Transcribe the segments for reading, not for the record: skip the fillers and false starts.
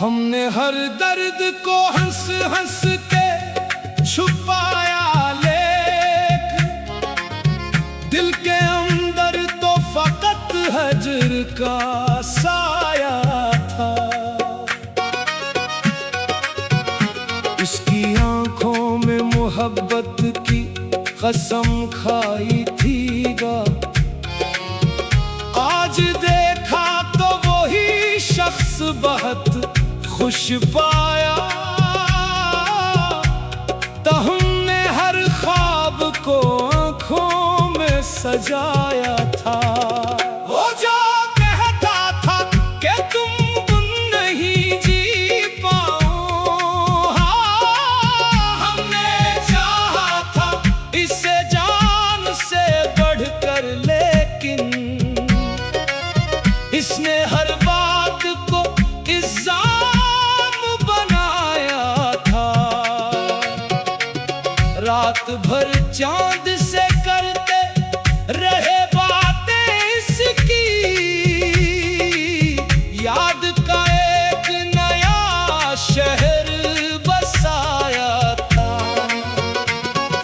हमने हर दर्द को हंस हंस के छुपाया, लेकिन दिल के अंदर तो फकत हजर का साया था। उसकी आंखों में मोहब्बत की कसम खाई थीगा, आज देखा तो वही शख्स बहुत खुश पाया। तो हमने हर ख्वाब को आँखों में सजाया था। वो जो कहता था कि तुम बिन नहीं जी पाओ, हमने चाहा था इसे जान से बढ़कर, लेकिन इसने हर बात को इल्जाम बनाया था। रात भर चांद से करते रहे बातें इसकी, याद का एक नया शहर बसाया था।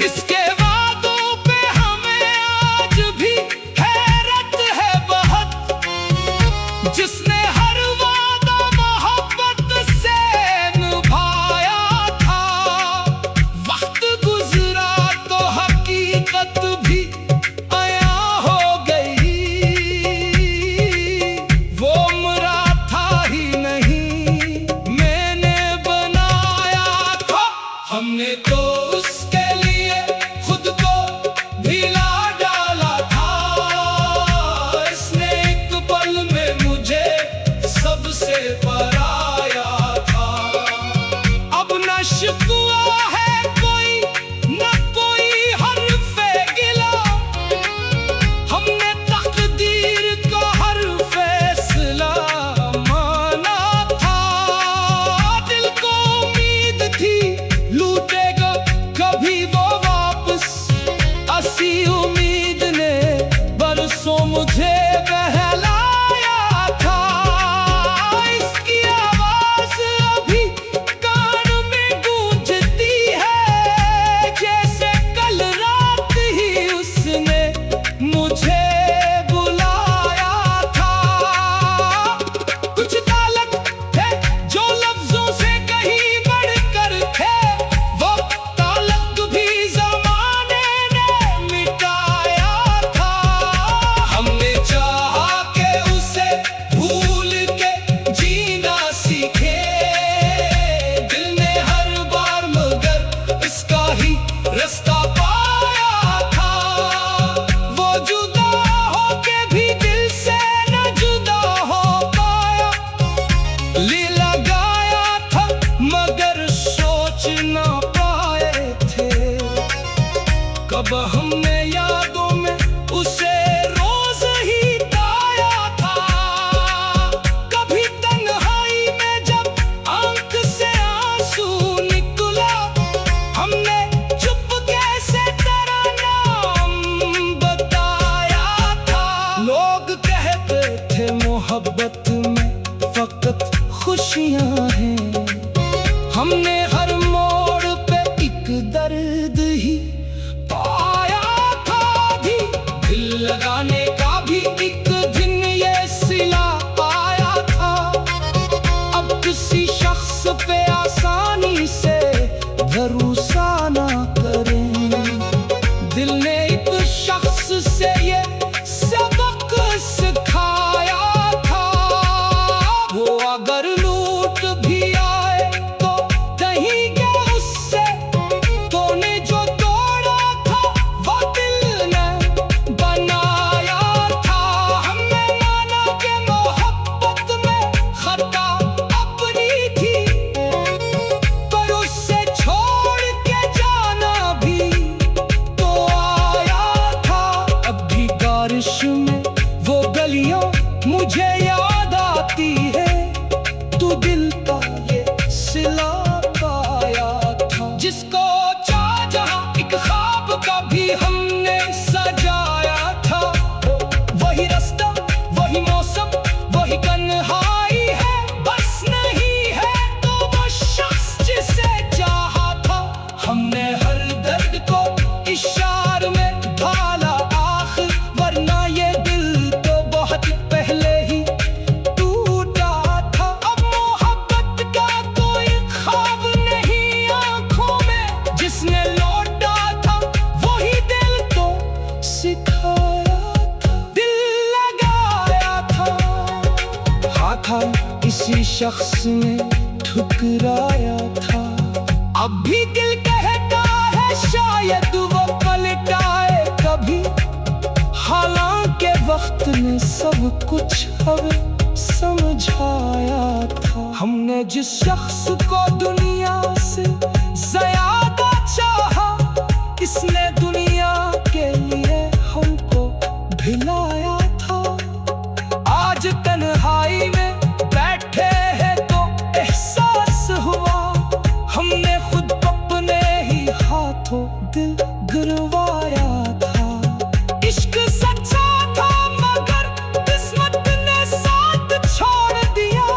इसके वादों पे हमें आज भी हैरत है बहुत, जिसने हर वादा मोहब्बत से निभाया था। वक्त गुजरा तो हकीकत भी आया हो गई, वो मरा था ही नहीं, मैंने बनाया था। हमने तो उसके लिए खुद को भिला डाला था, इसने एक पल में मुझे सबसे पराया था। अब न शिकवा है कोई, न कोई हर्फ़े गिला, हमने तकदीर का हर फैसला माना था। दिल को उम्मीद थी लूटेगा कभी वो वापस, ऐसी उम्मीद ने बरसों मुझे बहलाया था। इसकी आवाज अभी कान में गूंजती है, जैसे कल रात ही उसने मुझे बुलाया था। कुछ ताल्लुक थे जो लफ्जों से कहीं बढ़कर थे, वो ताल्लुक भी ज़माने ने मिटाया था। हमने चाहा कि उसे भूल के जीना सीखे, दिल ने हर बार मगर इसका ही रास्ता पाया था। वो जुदा होके भी दिल से न जुदा हो पाया, ली लगाया था मगर सोच ना पाए थे। कब हमने यादों में उसे रोज ही पाया था, कभी तन्हाई में जब आंख से आंसू निकला, हमने चुपके से तेरा नाम बताया था। लोग कहते थे मोहब्बत में फकत खुशियां हैं, हमने हर मोड़ पे एक दर्द ही पाया था। भी दिल लगाने का भी एक दिन ये सिला आया था। अब किसी शख्स पे आसानी से भरोसा ना करें, दिल ने एक शख्स से ये सबक सिखाया था। वो अगर लूट भी आए तो कहीं क्या उससे, तूने जो तोड़ा था वो दिल ने बनाया था। हमने माना कि मोहब्बत में खता अपनी थी, पर उससे छोड़ के जाना भी तो आया था। अब भी बारिश में वो गलियां मुझे याद आती है, तू दिल का ये सिला पाया था। जिसको चाह जहां एक ख्वाब का भी हमने सजाया था, वही रास्ता वही मौसम वही तन्हाई है, बस नहीं है था, किसी शख्स ने ठुकराया था। अब भी दिल कहता है शायद वो पलटाए कभी, हालांकि वक्त ने सब कुछ हमें समझाया था। हमने जिस शख्स को दुनिया से ज्यादा चाहा, इसने दुनिया के लिए हमको भिलाया था। आज तन्हाई में बैठे हैं तो एहसास हुआ, हमने खुद अपने ही हाथों दिल गिरवाया था। इश्क सच्चा था मगर किस्मत ने साथ छोड़ दिया,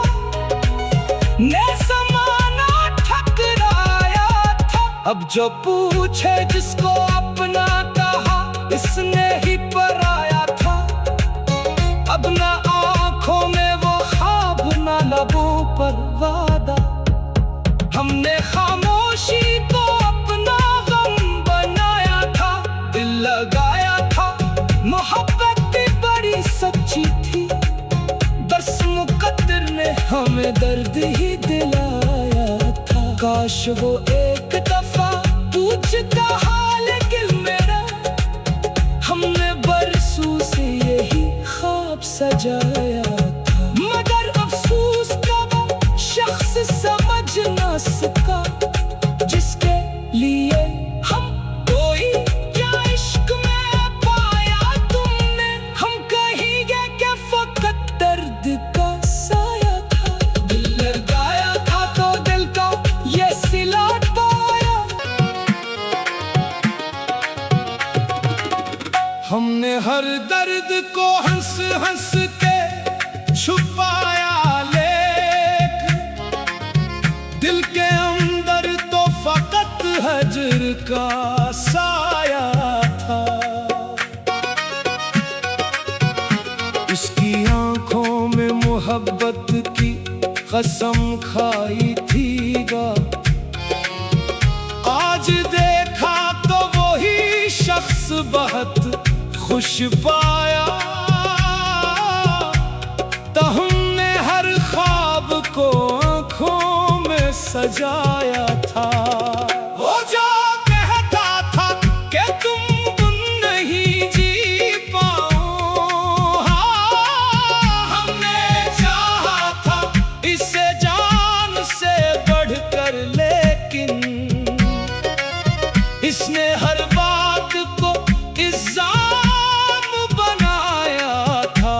ने समाना ठकराया था। अब जो पूछे जिसको अपना कहा, इसने ही पराया था। अब ना आंखों में वो ख्वाब, ना लबों पर वादा, हमने खामोशी को अपना गम बनाया था। दिल लगाया था, मोहब्बत भी बड़ी सच्ची थी, बस मुकद्दर ने हमें दर्द ही दिलाया था। काश वो एक दफा पूछता हाल दिल मेरा, हमने बरसों से यही ख्वाब सजाया था। मगर अफसोस का वो शख्स समझ ना सका, जिसके लिए हम कोई क्या इश्क में पाया तुमने। हम कहेंगे कि फकत दर्द का साया था, दिल लगाया था तो दिल का ये सिला पाया। हमने हर दर्द को हंस हंस के छुपाया, दिल के अंदर तो फकत हजर का साया था। इसकी आंखों में मोहब्बत की कसम खाई थीगा, आज देखा तो वही शख्स बहुत खुश पाया। तो हमने हर ख्वाब को आंखों में सजाया था। वो जो कहता था कि तुम बिन नहीं जी पाओ, हमने चाहा था इसे जान से बढ़कर, लेकिन इसने हर बात को इल्जाम बनाया था।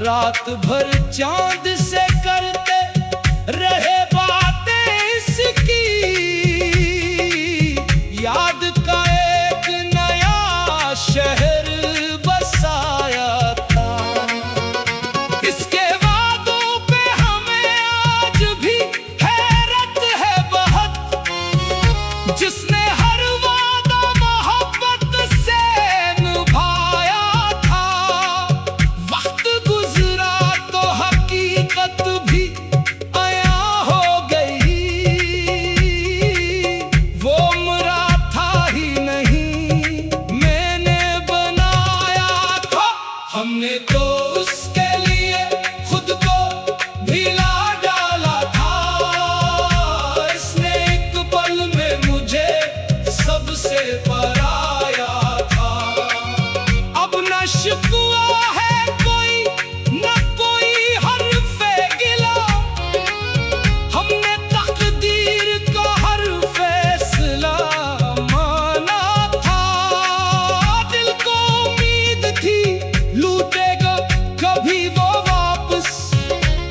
रात भर चांद से करते रहे बातें इसकी, याद का एक नया शहर बसाया था। इसके वादों पे हमें आज भी हैरत है बहुत, जिसने हर वादा मोहब्बत से निभाया था। वक्त गुजरा तो हकीकत भी आया हो गई, वो मरा था ही नहीं, मैंने बनाया था। हमने तो उसके लिए खुद को भिला डाला था, इसने एक पल में मुझे सबसे पराया था। अब न शिकवा है कोई, न कोई हर्फ़े गिला, हमने तकदीर का हर फैसला माना था। दिल को उम्मीद थी लूटेगा कभी वो वापस,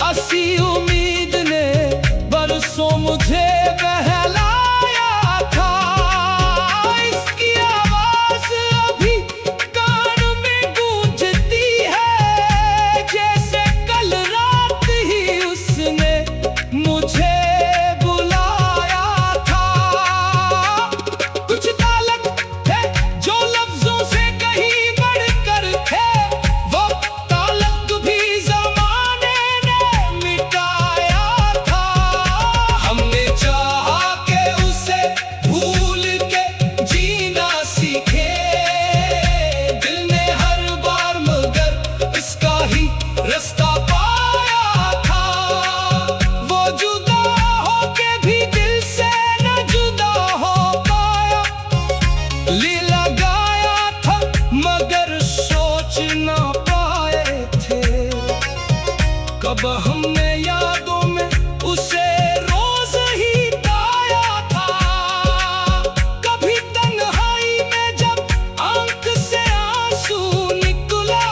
ऐसी उम्मीद ने बरसों मुझे बहलाया था। इसकी आवाज अभी कान में गूंजती कब हमने यादों में उसे रोज ही पाया था। कभी तन्हाई में जब आंख से आंसू निकला,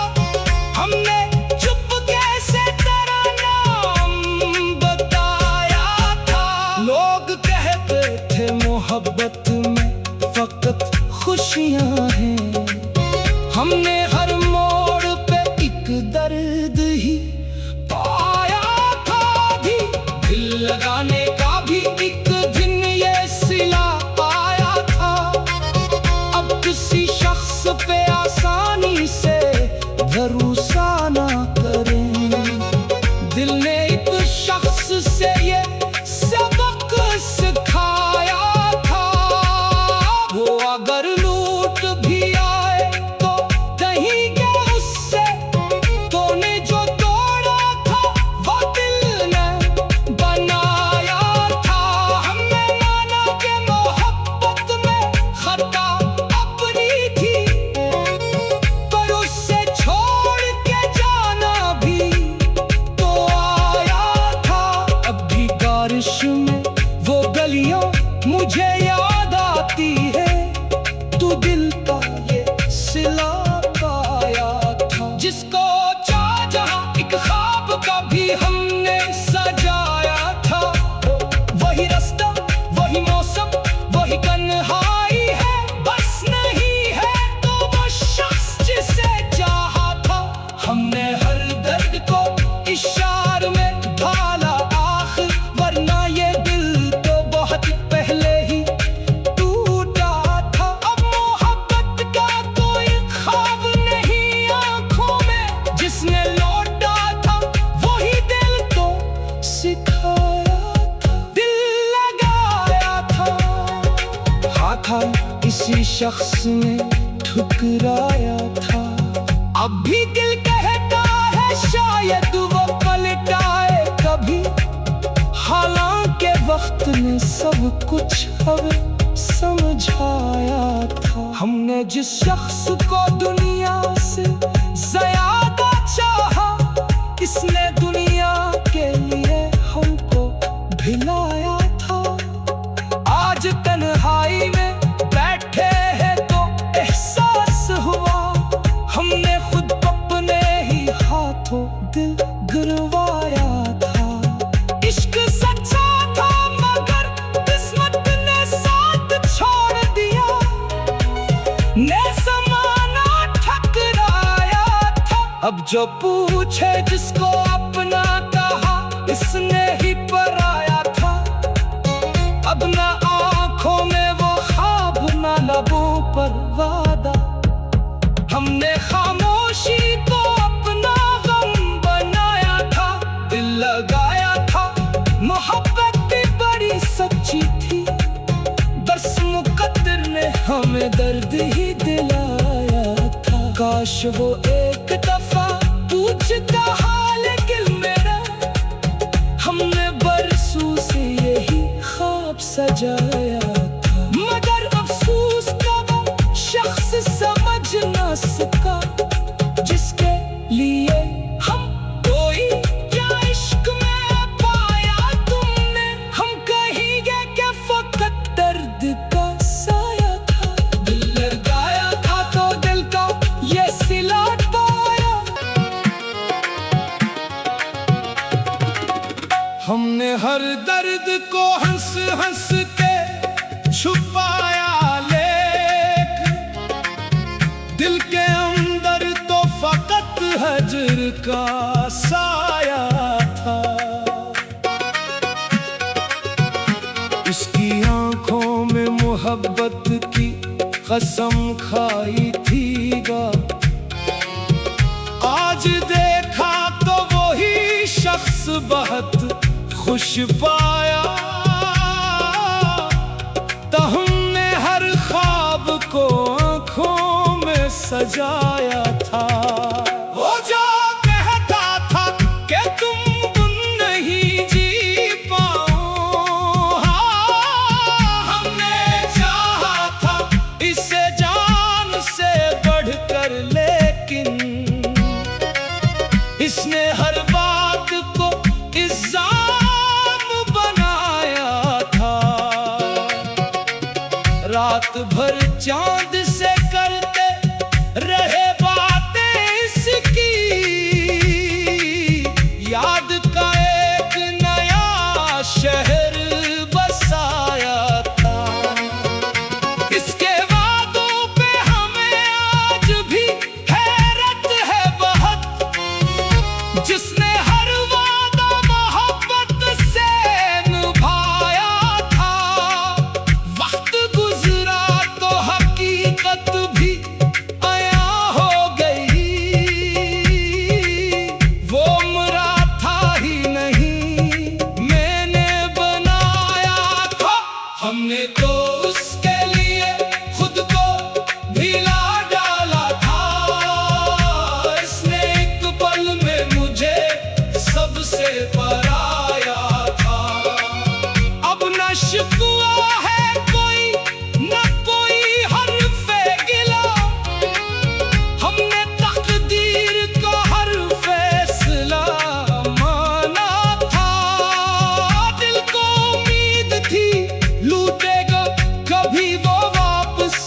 हमने चुपके से तेरा नाम बताया था। लोग कहते थे मोहब्बत में फकत खुशियां हैं, हमने हर मोड़ पे एक दर्द ही पाया था। भी दिल लगाने का भी एक दिन ये सिला पाया था। अब किसी शख्स पे आसानी से भरोसा ना करें। दिल ने एक शख्स से ये सबक सिखाया था। वो अगर लूट भी आए तो कहेंगे उससे, तूने जो तोड़ा था वो दिल ने बनाया था। हमने माना कि मोहब्बत में खता अपनी थी, पर उससे छोड़ के जाना भी तो आया था। अब भी बारिश में वो गलियां मुझे याद आती है, तू दिल का ये सिला पाया था। जिसको चाह जहां एक ख्वाब का भी हमने सजाया था। वही रास्ता, वही मौसम, वही तन्हाई है, बस नहीं है तो वो शख्स जिसे चाहा था। हमने हर दर्द को इशारे में ढाला आखिर, वरना ये दिल तो बहुत पहले ही टूटा था। अब मोहब्बत का कोई ख्वाब नहीं आंखों में, जिसने लौटा था वही दिल तो सिखाया था। दिल लगाया था, था इसी शख्स ने ठुकराया था। अब भी दिल कहता है शायद वो पलटाए कभी, हालांकि वक्त ने सब कुछ हमें समझाया था। हमने जिस शख्स को दुनिया से ज्यादा चाहा, इसने दुनिया के लिए हमको भिलाया था। आज तन्हाई में बैठे हैं तो एहसास हुआ, हमने खुद अपने ही हाथों दिल गिरवाया था। इश्क सच्चा था मगर किस्मत ने साथ छोड़ दिया, ने समाना ठकराया था। अब जो पूछे जिसको अपना कहा, इसने ही पराया था। अब ना आंखों में वो ख्वाब, ना लबों पर वादा, हमने खामोशी को अपना गम बनाया था। दिल लगाया था, मोहब्बत भी बड़ी सच्ची थी, बस मुकद्दर ने हमें दर्द ही दिलाया था। काश वो एक दफा पूछता हाल दिल मेरा, हमने बरसों से यही ख्वाब सजाया था। मगर अफसोस का वो शख्स समझ ना सका, जिसके लिए हम कोई क्या इश्क में पाया तुमने। हम कहेंगे कि फकत दर्द का साया था। दिल लगाया था तो दिल का ये सिला पाया। हमने हर दर्द को हंस हंस के छुपाया, लेकिन दिल के अंदर तो फकत हजर का साया था। इसकी आंखों में मोहब्बत की कसम खाई थीगा, आज देखा तो वही शख्स बहुत खुश पाया। तो हमने हर ख्वाब को आंखों में सजाया था। वो जो कहता था कि तुम बिन नहीं जी पाओ, हमने चाहा था इसे जान से बढ़कर, लेकिन इसने हर बात जिसने हर वादा मोहब्बत से निभाया था। वक्त गुजरा तो हकीकत भी आया हो गई, वो मेरा था ही नहीं, मैंने बनाया था। हमने तो उसके लिए खुद को भिला डाला था, इसने एक पल में मुझे सबसे पराया था। अब न शिकवा है कोई, न कोई हर्फ़े गिला, हमने तकदीर का हर फैसला माना था। दिल को उम्मीद थी लूटेगा कभी वो वापस,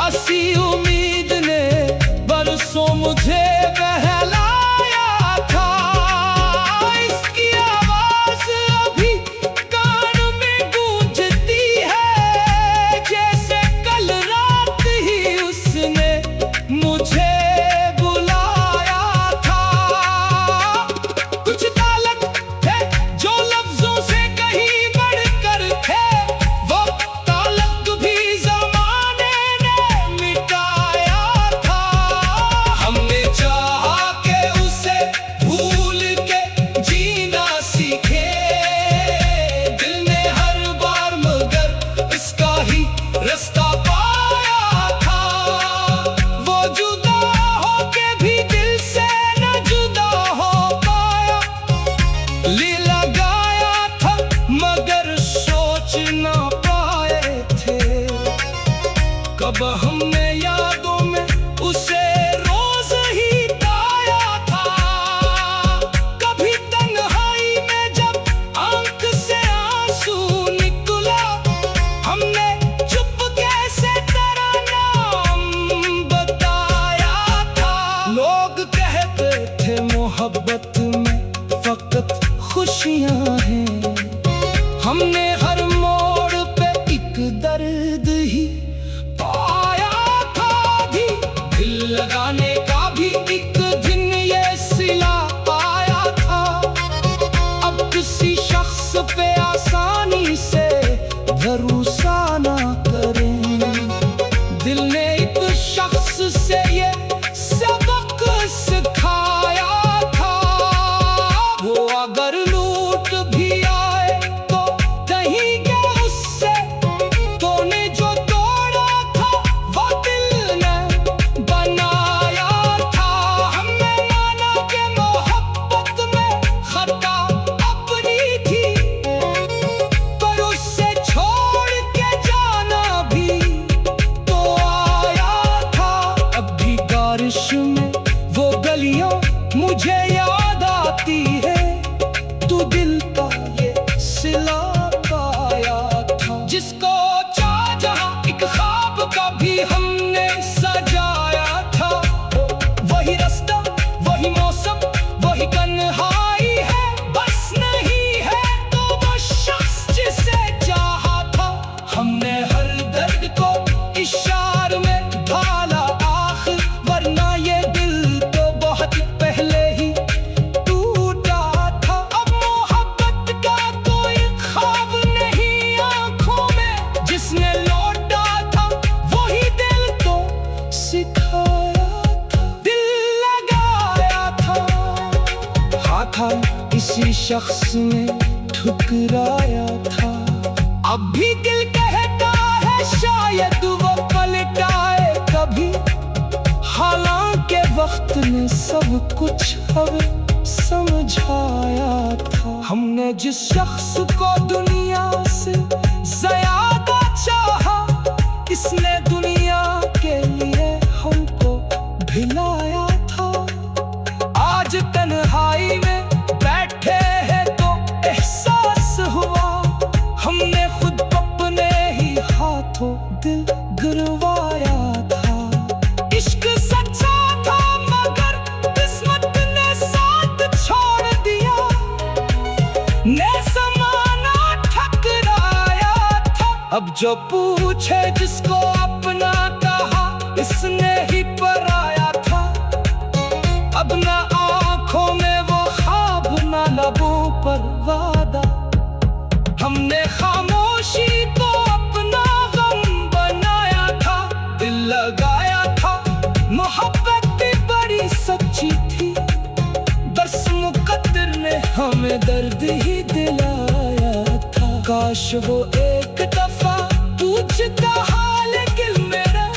ऐसी उम्मीद ने बरसों मुझे बहलाया था। इसकी आवाज अभी कान में गूंजती है, जैसे कल रात ही उसने मुझे बुलाया था। कुछ ताल्लुक थे जो लफ्जों से कहीं बढ़कर थे, वो ताल्लुक भी ज़माने ने मिटाया था। हमने चाहा कि उसे भूल के जीना सीखे, दिल ने हर बार मगर इसका ही रास्ता पाया था। वो जुदा होके भी दिल से न जुदा हो पाया, ली लगाया था मगर सोच ना पाए थे। कब हमने यादों में उसे रोज ही पाया था, कभी तन्हाई में जब आंख से आंसू निकला, हमने चुपके से तेरा नाम बताया था। लोग कहते थे मोहब्बत में फकत खुशियां हैं, हमने हर मोड़ पे एक दर्द ही पाया था। भी दिल लगाने का भी एक दिन ये सिला आया था। अब किसी शख्स पे आसानी से भरोसा ना करें, दिल ने एक शख्स से ये सबक सिखाया था। वो अगर लूट भी आए तो कहीं क्या उससे, तूने जो तोड़ा था वो दिल ने बनाया था। हमने माना कि मोहब्बत में खता अपनी थी, पर उससे छोड़ के जाना भी तो आया था। अब भी बारिश में वो गलियां मुझे याद आती है, तू दिल का ये सिला पाया था। जिसको चाह जहां एक ख्वाब का भी हमने सजाया था, वही रास्ता वही मौसम वही तन्हाई है, बस नहीं है तो वो शख्स जिसे चाहा था। हमने हर दर्द को इशार में ढाला आखिर, वरना ये दिल तो बहुत पहले ही टूटा था। अब मोहब्बत का कोई ख्वाब नहीं आंखों में, जिसने लौटा था वही दिल तो सिखाया था। दिल लगाया था, हाथा इसी शख्स ने ठुकराया था। अब भी दिल कहता है शायद वो पलटाए कभी, हालांकि वक्त ने सब कुछ हमें समझाया था। हमने जिस शख्स को दुनिया से ज्यादा चाहा, इसने दुनिया के लिए हमको भिलाया था। आज तन्हाई में बैठे हैं तो एहसास हुआ, हमने खुद अपने ही हाथों दिल गिरवाया था। इश्क सच्चा था मगर किस्मत ने साथ छोड़ दिया, ने समाना ठकराया था। अब जो पूछे जिसको अपना कहा, इसने ही पराया था। अब ना आंखों में वो वादा। हमने खामोशी को अपना गम बनाया था, दिल लगाया था, मोहब्बत भी बड़ी सच्ची थी। बस मुकद्दर ने हमें दर्द ही दिलाया था। काश वो एक दफा पूछता हाल दिल मेरा,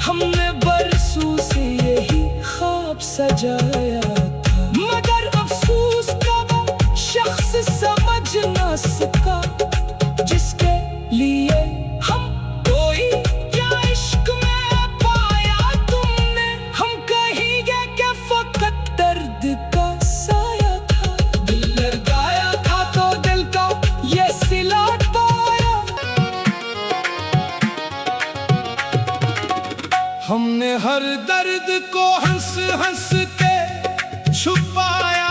हमने बरसों से यही ख्वाब सजाया था। मगर अफसोस का वो शख्स समझ ना सका, जिसके लिए हम कोई क्या इश्क में पाया तुमने। हम कहेंगे कि फकत दर्द का साया था, दिल लगाया था तो दिल का ये सिला पाया। हमने हर दर्द को हंस हंस के छुपाया,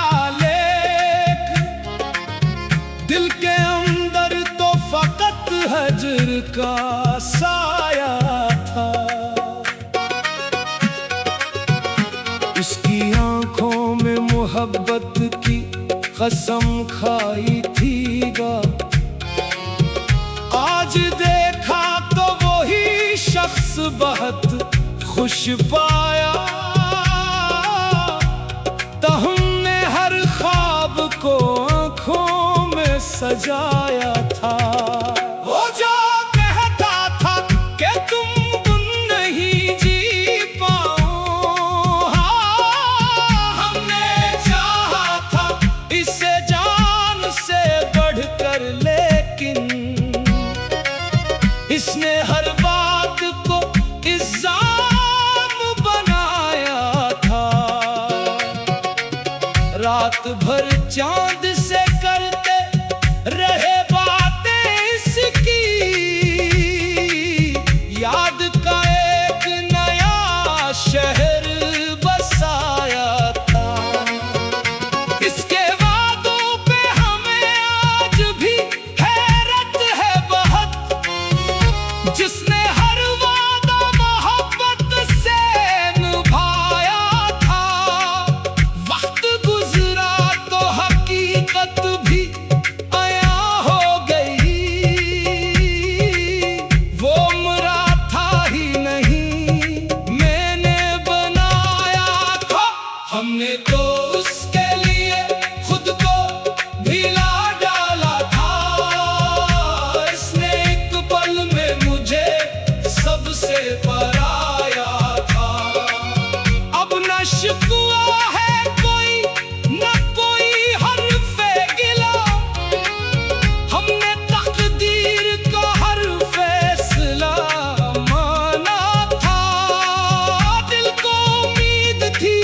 दिल के अंदर तो फकत हजर का साया था। इसकी आंखों में मोहब्बत की कसम खाई थीगा, आज देखा तो वही शख्स बहुत खुश पाया। तो हमने हर ख्वाब को आंखों में सजाया था। वो जो कहता था कि तुम नहीं जी पाओ, हमने चाहा था इसे जान से बढ़कर, लेकिन इसने हर बात को इल्जाम बनाया था। रात भर चांद से करते रहे बातें इसकी, याद का एक नया शहर बसाया था। इसके वादों पे हमें आज भी हैरत है बहुत, जिसने हर वादा मोहब्बत से निभाया था। वक्त गुजरा तो हकीकत भी आया हो गई, वो मरा था ही नहीं, मैंने बनाया था। हमने तो उसके लिए खुद को भिला डाला था, इसने एक पल में मुझे सबसे पराया था। अब न शिकवा है कोई, न कोई हर्फ़े गिला, हमने तकदीर का हर फैसला माना था। दिल को उम्मीद थी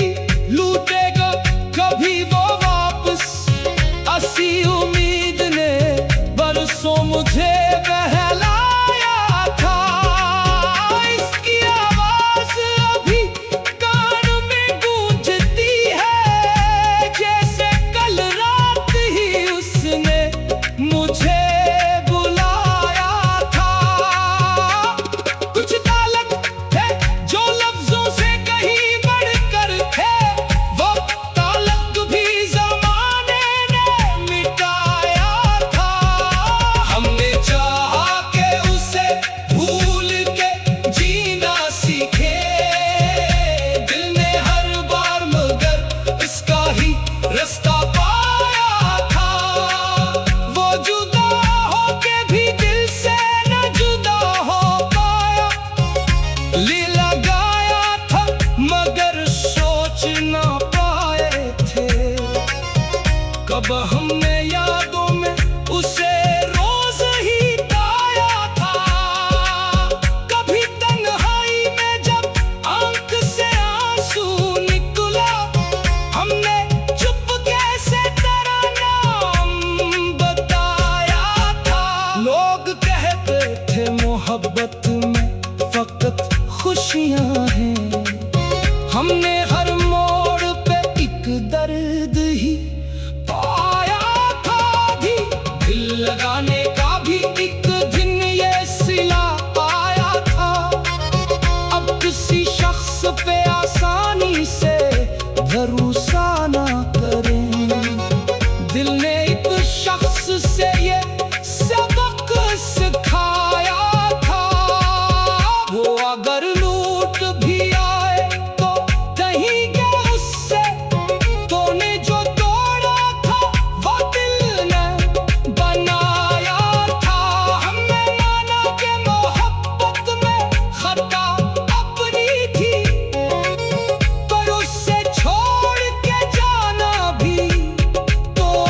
लूटेगा कभी वो वापस, ऐसी उम्मीद ने बरसों मुझे बहलाया था। इसकी आवाज अभी कान में गूंजती है, जैसे कल रात ही उसने मुझे बुलाया था। कुछ ताल्लुक है जो लफ्जों से कहीं बढ़कर थे, वो ताल्लुक भी ज़माने ने मिटाया था। हमने चाहा कि उसे भूल के जीना सीखे, दिल ने हर बार मगर इसका ही रास्ता पाया था। वो जुदा होके भी दिल से न जुदा हो पाया, ली लगाया था मगर सोच ना पाए थे कब हम